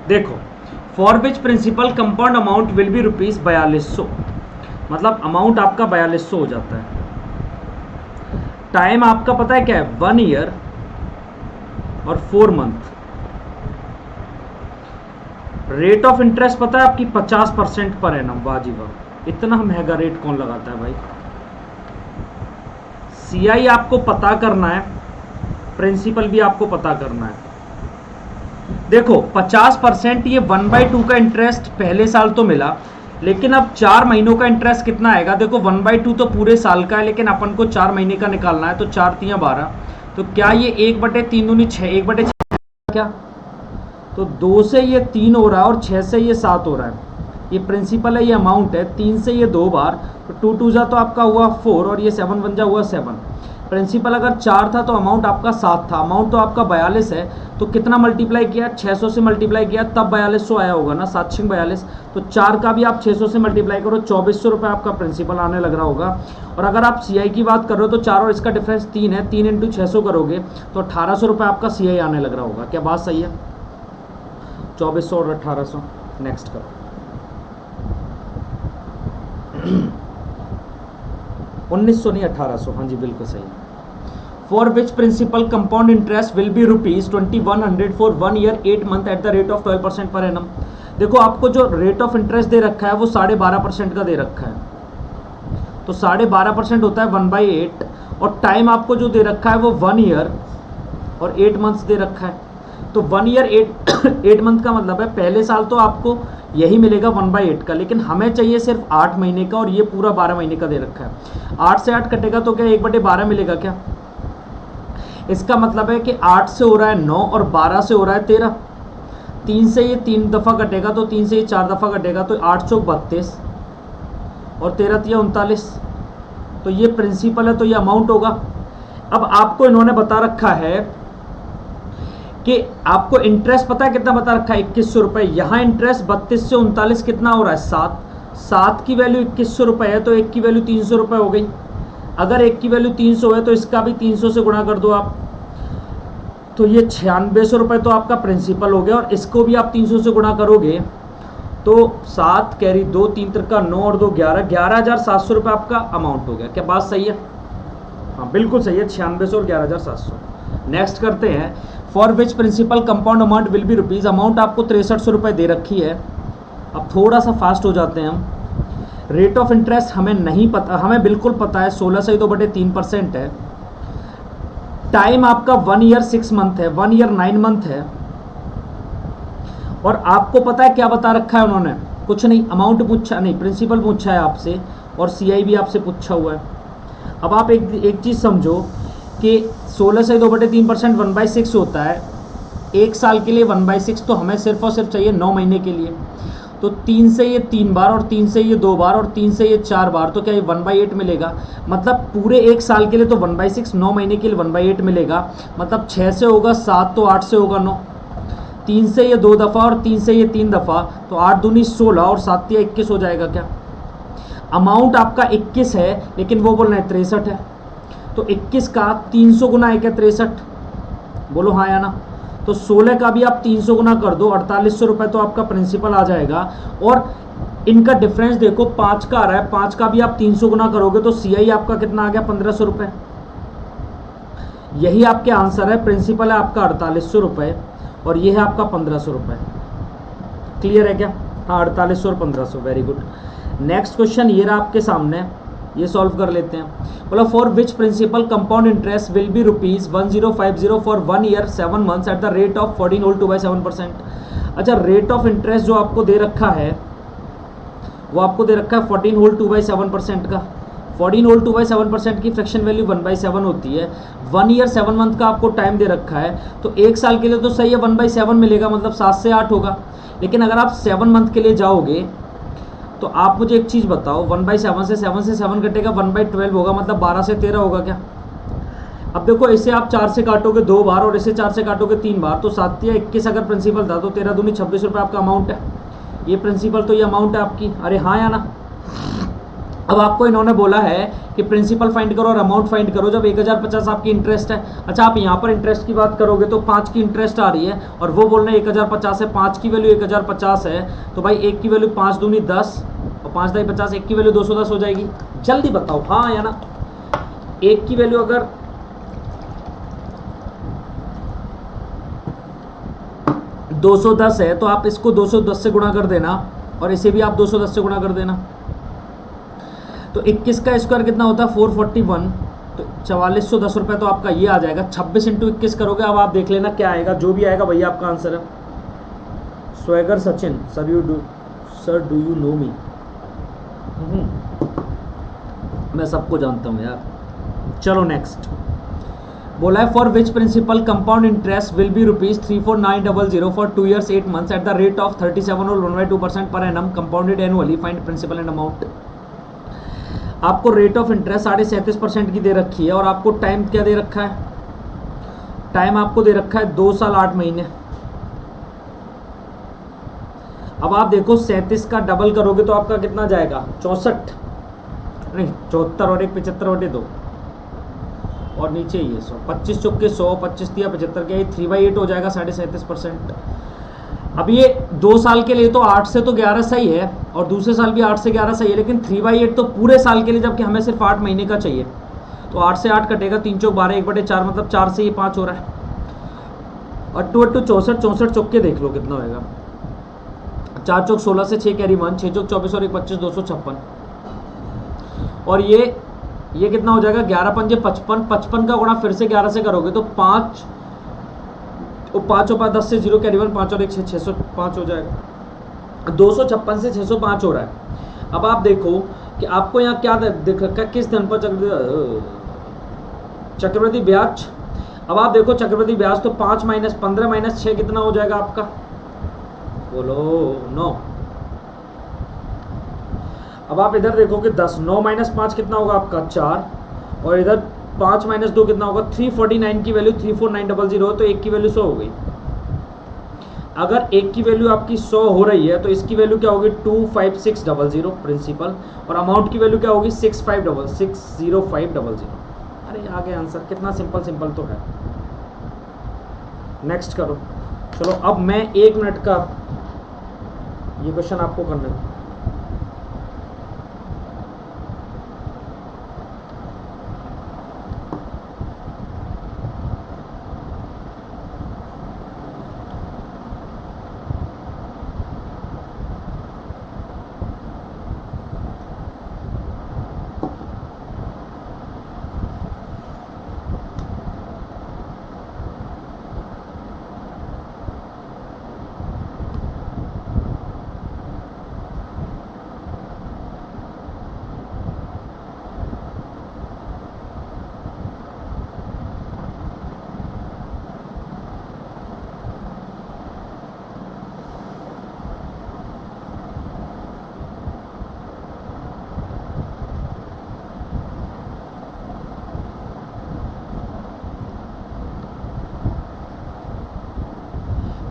देखो, for which principal compound amount will B ₹4200, मतलब अमाउंट आपका 4200 हो जाता है। टाइम आपका पता है क्या है, 1 ईयर और 4 मंथ। रेट ऑफ इंटरेस्ट पता है आपकी 50% पर एनम। वाह जी वाह, इतना महंगा रेट कौन लगाता है भाई। CI आपको पता करना है, प्रिंसिपल भी आपको पता करना है। देखो 50% ये 1/2 का इंटरेस्ट पहले साल तो मिला, लेकिन अब 4 महीनों का इंटरेस्ट कितना आएगा? देखो 1/2 तो पूरे साल का है, लेकिन अपन को 4 महीने का निकालना है, तो 4 तियां 12, तो क्या ये 1/3 दूनी 6, 1/6 क्या? तो 2 से ये 3 हो रहा है और 6 से ये 7 हो रहा है। ये प्रिंसिपल है, ये अमाउंट है। 3 से ये 2 बार, तो 2 2 जा तो आपका हुआ 4 और ये 7 1 जा हुआ 7। प्रिंसिपल अगर 4 था तो अमाउंट आपका 7 था, अमाउंट तो आपका 42 है, तो कितना मल्टीप्लाई किया? 600 से मल्टीप्लाई किया तब 4200 आया होगा ना, 7 6 42। तो 4 का भी आप 600 से मल्टीप्लाई करो, 2400 रुपये आपका प्रिंसिपल आने लग रहा होगा। और अगर आप CI की बात कर रहे हो तो 4 और इसका डिफरेंस 3 है, 3 × 600 करोगे तो 1800 रुपये आपका CI आने लग रहा होगा। क्या बात सही है? 2400 और 1800। नेक्स्ट करो। 1900 नहीं 1800, हाँ जी बिल्कुल सही। For which principal compound interest will B ₹2100 for 1 year 8 month eight the rate of 12% per annum. देखो आपको जो रेट ऑफ इंटरेस्ट दे रखा है वो 12.5% का दे रखा है, तो 12.5% होता है 1/8, और टाइम आपको जो दे रखा है वो 1 year और 8 months दे रखा है। तो 1 year 8 month का मतलब है पहले साल तो आपको यही मिलेगा 1/8 का, लेकिन हमें चाहिए सिर्फ 8 महीने का, और ये पूरा 12 महीने का दे रखा है। 8 से 8 कटेगा तो क्या 1/12 मिलेगा क्या? इसका मतलब है कि 8 से हो रहा है 9 और 12 से हो रहा है 13। 3 से ये 3 दफ़ा कटेगा तो 3 से ये 4 दफ़ा कटेगा, तो 8 चौक 32 और 13 तिया 39। तो ये प्रिंसिपल है, तो ये अमाउंट होगा। अब आपको इन्होंने बता रखा है कि आपको इंटरेस्ट पता है कितना बता रखा है? 2100 रुपये। यहाँ इंटरेस्ट 32 से 39 कितना हो रहा है? 7। 7 की वैल्यू 2100 रुपये है, तो 1 की वैल्यू 300 रुपये हो गई। अगर 1 की वैल्यू 300 है तो इसका भी 300 से गुणा कर दो आप, तो ये 9600 रुपये तो आपका प्रिंसिपल हो गया, और इसको भी आप 300 से गुणा करोगे तो 7 कैरी 2 3 त्रिका 9 और 2 11, 11,700 रुपये आपका अमाउंट हो गया। क्या बात सही है? हाँ बिल्कुल सही है, 9600 और 11,700। नेक्स्ट करते हैं। For which principal compound amount will B rupees. Amount आपको 6300 रुपये दे रखी है। अब थोड़ा सा फास्ट हो जाते हैं हम। रेट ऑफ इंटरेस्ट हमें नहीं पता, हमें बिल्कुल पता है 16 से 2/3% है। टाइम आपका 1 year 6 month है, 1 year 9 month है, और आपको पता है क्या बता रखा है उन्होंने? कुछ नहीं, अमाउंट पूछा नहीं, प्रिंसिपल पूछा है आपसे, और CI भी आपसे पूछा हुआ है। अब आप एक चीज़ समझो कि 16 से 2/3% 1/6 होता है। एक साल के लिए 1/6, तो हमें सिर्फ और सिर्फ चाहिए 9 महीने के लिए। तो 3 से ये 3 बार, और 3 से ये 2 बार, और 3 से ये 4 बार, तो क्या ये 1/8 मिलेगा? मतलब पूरे एक साल के लिए तो 1/6, 9 महीने के लिए 1/8 मिलेगा। मतलब 6 से होगा 7, तो 8 से होगा 9। 3 से ये 2 दफ़ा और 3 से ये 3 दफ़ा, तो 8 दूनी 16 और 7 तिया 21 हो जाएगा। क्या अमाउंट आपका 21 है, लेकिन वो बोल रहे हैं 63 है, तो 21 का 300 गुना है क्या 63? बोलो हाँ या ना। तो 16 का भी आप 300 गुना कर दो, 4800 रुपये तो आपका प्रिंसिपल आ जाएगा। और इनका डिफरेंस देखो 5 का आ रहा है, 5 का भी आप 300 गुना करोगे तो CI आपका कितना आ गया? 1500 रुपये। यही आपके आंसर है। प्रिंसिपल है आपका 4800 रुपये, और ये है आपका 1500 रुपये। क्लियर है क्या? हाँ 4800 और 1500, वेरी गुड। नेक्स्ट क्वेश्चन ये रहा आपके सामने, ये सॉल्व कर लेते हैं। बोला for which principal compound interest will B ₹1050 for 1 year 7 months at the rate of 14 whole 2/7%। अच्छा, रेट ऑफ इंटरेस्ट जो आपको दे रखा है वो आपको दे रखा है 14 whole 2/7% का। 14 whole 2/7% की फ्रैक्शन वैल्यू 1/7 होती है। 1 year 7 month का आपको टाइम दे रखा है, तो एक साल के लिए तो सही है 1/7 मिलेगा, मतलब 7 से 8 होगा। लेकिन अगर आप 7 मंथ के लिए जाओगे तो आप मुझे एक चीज़ बताओ, 1/7 से 7 कटेगा, 1/12 होगा, मतलब 12 से 13 होगा क्या? अब देखो इसे आप 4 से काटोगे 2 बार, और इसे 4 से काटोगे 3 बार, तो 7 या 21 अगर प्रिंसिपल था तो 13 दूनी 26 रुपये आपका अमाउंट है। ये प्रिंसिपल तो ये अमाउंट है आपकी। अरे हाँ या ना? अब आपको इन्होंने बोला है कि प्रिंसिपल फाइंड करो और अमाउंट फाइंड करो जब 1050 आपकी इंटरेस्ट है। अच्छा, आप यहाँ पर इंटरेस्ट की बात करोगे तो 5 की इंटरेस्ट आ रही है, और वो बोल रहे हैं 1050 है, 5 की वैल्यू 1050 है, तो भाई 1 की वैल्यू 5 दूनी 10 और 5 दाई 50, 1 की वैल्यू 210 हो जाएगी। जल्दी बताओ हाँ या ना? 1 की वैल्यू अगर 210 है तो आप इसको 210 से गुणा कर देना, और इसे भी आप 210 से गुणा कर देना। तो 21 का स्क्वायर कितना होता है? 441। तो 4410 रुपये तो आपका ये आ जाएगा। 26 इंटू 21 करोगे, अब आप देख लेना क्या आएगा, जो भी आएगा भैया आपका आंसर है। Swagger Sachin, sir do you know me? मैं सबको जानता हूँ यार। चलो नेक्स्ट बोला है, for which principal compound interest will be ₹34900 for 2 years 8 months at the rate of 37 और 1/2% per annum compounded annually, find principal and amount. आपको रेट ऑफ इंटरेस्ट 37.5% की दे रखी है और आपको टाइम क्या दे रखा है? टाइम आपको दे रखा है 2 साल 8 महीने। अब आप देखो 37 का डबल करोगे तो आपका कितना जाएगा? 64 नहीं 74 और 1 75/2 और नीचे ये 100, 25 चौके 100, 25 दिया 75 के 3/8 हो जाएगा 37.5%। अब ये 2 साल के लिए तो 8 से तो 11 सही है और दूसरे साल भी 8 से 11 सही है, लेकिन 3/8 तो पूरे साल के लिए, जबकि हमें सिर्फ 8 महीने का चाहिए। तो 8 से 8 कटेगा, 3 चौक 12, 1/4 मतलब 4 से ये 5 हो रहा है। और 2 8 64, 64 चौके देख लो कितना होगा। 4 चौक 16 से 6 कैरी 1, 6 चौक 24 और 1 25, 256। और ये कितना हो जाएगा? 11 पंजे 55, 55 का गुणा फिर से 11 से करोगे तो 5 और 5 और 5 10 से 0 कैरी 1, 5 और 1 6, 605 हो जाएगा। 256 से 605 हो रहा है। अब आप देखो कि आपको यहाँ क्या दिख रखा है, किस धन पर चक्रवृद्धि ब्याज। अब आप देखो चक्रवृद्धि ब्याज तो 5 - 15 - 6 कितना हो जाएगा आपका? बोलो 9। अब आप इधर देखो कि 10, 9 - 5 कितना होगा आपका? 4। और इधर 5 - 2 कितना होगा? 349 की वैल्यू 34900 हो तो 1 की वैल्यू 100 हो गई। अगर 1 की वैल्यू आपकी 100 हो रही है तो इसकी वैल्यू क्या होगी? 25600 प्रिंसिपल, और अमाउंट की वैल्यू क्या होगी? 60500। अरे आ गया आंसर, कितना सिंपल तो है। नेक्स्ट करो। चलो अब मैं 1 मिनट का ये क्वेश्चन आपको करना है।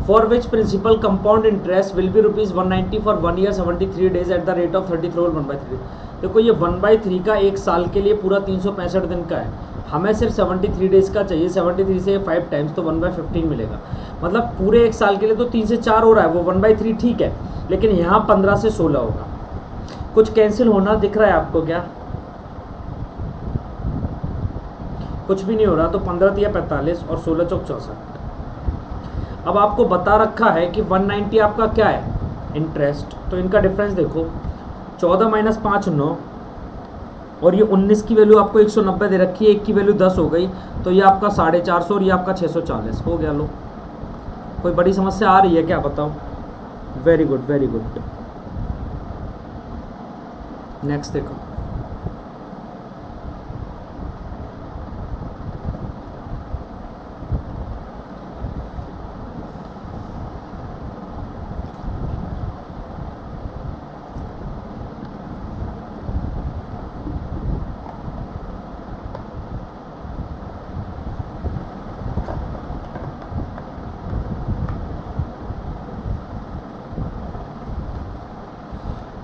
For which principal compound interest will be ₹190 for 1 year 73 days at the rate of 33 और 1/3। देखो ये 1/3 का 1 साल के लिए पूरा 365 दिन का है, हमें सिर्फ 73 डेज का चाहिए। 73 से 5 टाइम्स तो 1/15 मिलेगा, मतलब पूरे 1 साल के लिए तो 3 से 4 हो रहा है, वो 1/3 ठीक है, लेकिन यहाँ 15 से 16 होगा। कुछ कैंसिल होना दिख रहा है आपको क्या? कुछ भी नहीं हो रहा, तो 15 या 45 और 16 चौक 64। अब आपको बता रखा है कि 190 आपका क्या है? इंटरेस्ट। तो इनका डिफरेंस देखो, 14 - 5 9, और ये 19 की वैल्यू आपको 190 दे रखी है, 1 की वैल्यू 10 हो गई, तो ये आपका 450 और ये आपका 640 हो गया। लो, कोई बड़ी समस्या आ रही है क्या? बताओ। Very good very good. Next देखो।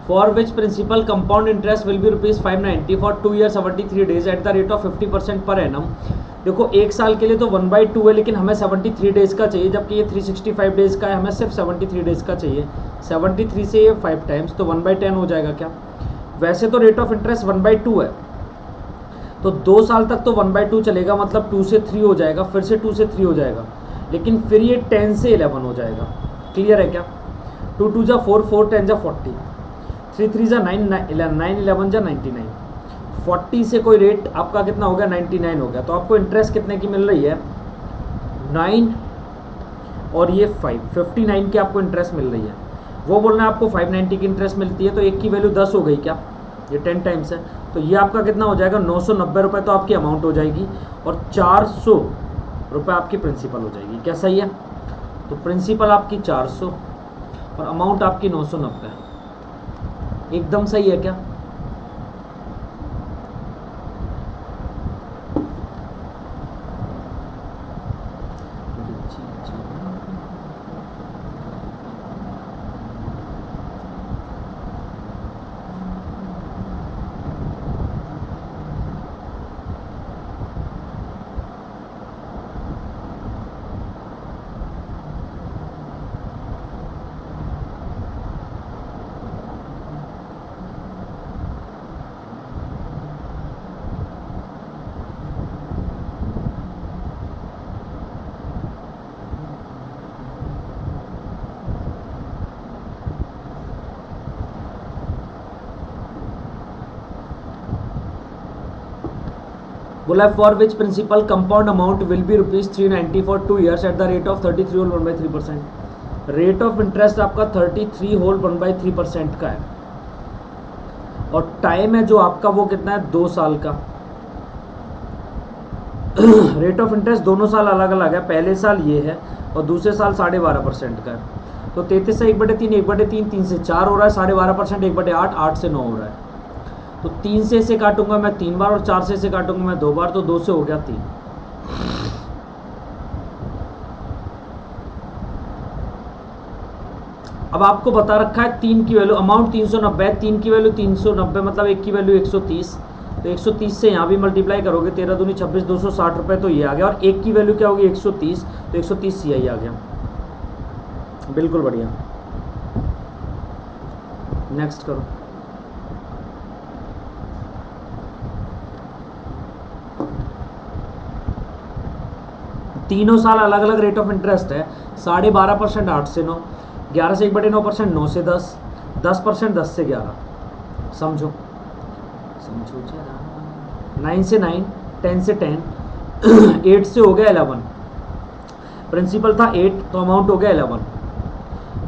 For which principal compound interest will be ₹590 for 2 years 73 days at the rate of 50% per annum। देखो 1 साल के लिए तो 1/2 है, लेकिन हमें 73 डेज का चाहिए, जबकि ये 365 डेज का है, हमें सिर्फ 73 डेज का चाहिए। 73 से ये 5 टाइम्स तो 1/10 हो जाएगा क्या? वैसे तो रेट ऑफ इंटरेस्ट 1/2 है, तो 2 साल तक तो 1/2 चलेगा, मतलब 2 से 3 हो जाएगा, फिर से 2 से 3 हो जाएगा, लेकिन फिर ये 10 से 11 हो जाएगा। क्लियर है क्या? 2 2 जा 4, 4 10 जा 40, 3 3 जा 9, 9 11 जा 99, 40 से कोई रेट आपका कितना हो गया, 99 हो गया। तो आपको इंटरेस्ट कितने की मिल रही है, 9 और ये 59 की आपको इंटरेस्ट मिल रही है। वो बोलना है आपको 590 की इंटरेस्ट मिलती है, तो एक की वैल्यू 10 हो गई क्या, ये 10 टाइम्स है। तो ये आपका कितना हो जाएगा, 990 रुपये तो आपकी अमाउंट हो जाएगी और 400 रुपये आपकी प्रिंसिपल हो जाएगी। क्या सही है? तो प्रिंसिपल आपकी 400 और अमाउंट आपकी 990, एकदम सही है क्या? बोला for which principal compound amount will be ₹390 for 2 years at the rate of 33 whole 1/3%। Rate of interest आपका 33 होल 1/3% का है और टाइम है जो आपका वो कितना है, 2 साल का। रेट ऑफ इंटरेस्ट दोनों साल अलग अलग है, पहले साल ये है और दूसरे साल 12.5% का है। तो 33 से 1/3, 1/3, 3 से 4 हो रहा है, 12.5%, 1/8, 8 से 9 हो रहा है। तो 3 से इसे काटूंगा मैं 3 बार और 4 से इसे काटूंगा मैं 2 बार, तो 2 से हो गया 3। अब आपको बता रखा है 3 की वैल्यू, अमाउंट 390 है, 3 की वैल्यू 390 मतलब 1 की वैल्यू 130। तो 130 से यहाँ भी मल्टीप्लाई करोगे, 13 दूनी 26, 260 रुपये, तो ये आ गया। और 1 की वैल्यू क्या होगी, 130, तो 130 यही आ गया। बिल्कुल बढ़िया, नेक्स्ट करो। तीनों साल अलग अलग रेट ऑफ इंटरेस्ट है, 12.5%, 8 से 9, 11 से 1/9%, 9 से 10, 10%, 10 से 11। समझो समझो जरा, 9 से 9, 10 से 10, 8 से हो गया 11। प्रिंसिपल था 8 तो अमाउंट हो गया 11।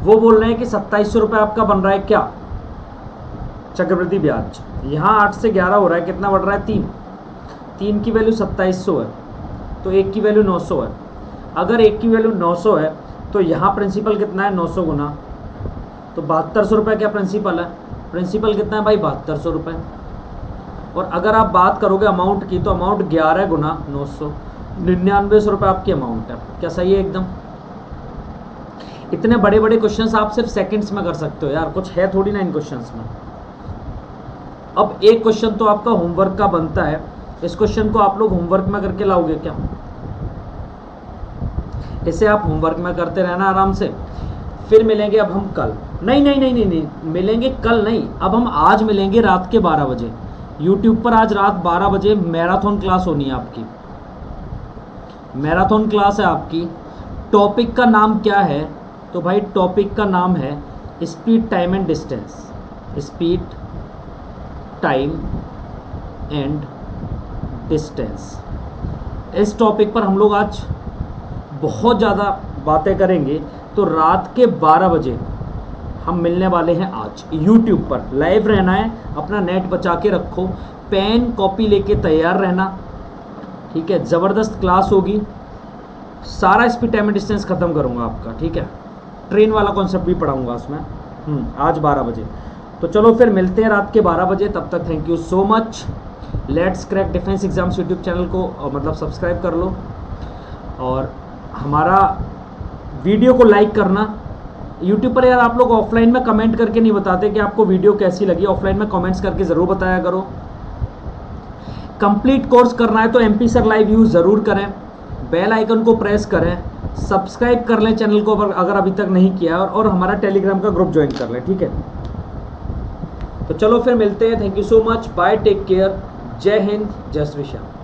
वो बोल रहे हैं कि 2700 रुपये आपका बन रहा है क्या, चक्रवृद्धि ब्याज। यहाँ 8 से 11 हो रहा है, कितना बढ़ रहा है, 3। 3 की वैल्यू 2700 है, तो 1 की वैल्यू 900 है। अगर 1 की वैल्यू 900 है तो यहाँ प्रिंसिपल कितना है, 900 गुना, तो 7200 रुपये क्या प्रिंसिपल है। प्रिंसिपल कितना है भाई, 7200 रुपये। और अगर आप बात करोगे अमाउंट की, तो अमाउंट 11 गुना 900, 9900 रुपये आपकी अमाउंट है। क्या सही है एकदम? इतने बड़े बड़े क्वेश्चंस आप सिर्फ सेकंड्स में कर सकते हो यार, कुछ है थोड़ी ना इन क्वेश्चंस में। अब एक क्वेश्चन तो आपका होमवर्क का बनता है, इस क्वेश्चन को आप लोग होमवर्क में करके लाओगे क्या? इसे आप होमवर्क में करते रहना आराम से। फिर मिलेंगे अब हम कल, नहीं, मिलेंगे कल नहीं, अब हम आज मिलेंगे रात के 12 बजे यूट्यूब पर। आज रात 12 बजे मैराथन क्लास होनी है आपकी, मैराथन क्लास है आपकी। टॉपिक का नाम क्या है, तो भाई टॉपिक का नाम है speed, time and distance. Speed, time and distance, इस टॉपिक पर हम लोग आज बहुत ज़्यादा बातें करेंगे। तो रात के 12 बजे हम मिलने वाले हैं आज यूट्यूब पर। लाइव रहना है, अपना नेट बचा के रखो, पेन कॉपी लेके तैयार रहना, ठीक है। ज़बरदस्त क्लास होगी, सारा स्पीड, टाइम एंड डिस्टेंस ख़त्म करूँगा आपका, ठीक है। ट्रेन वाला कॉन्सेप्ट भी पढ़ाऊँगा उसमें, आज 12 बजे। तो चलो फिर मिलते हैं रात के 12 बजे, तब तक thank you so much. Let's crack defence exams YouTube channel को मतलब सब्सक्राइब कर लो और हमारा वीडियो को लाइक करना। यूट्यूब पर यार आप लोग ऑफलाइन में कमेंट करके नहीं बताते कि आपको वीडियो कैसी लगी, ऑफलाइन में कमेंट्स करके ज़रूर बताया करो। कंप्लीट कोर्स करना है तो MP सर लाइव यूज़ ज़रूर करें, बेल आइकन को प्रेस करें, सब्सक्राइब कर लें चैनल को अगर अभी तक नहीं किया, और हमारा टेलीग्राम का ग्रुप ज्वाइन कर लें, ठीक है। तो चलो फिर मिलते हैं, thank you so much, bye, take care, जय हिंद, जय श्री श्याम।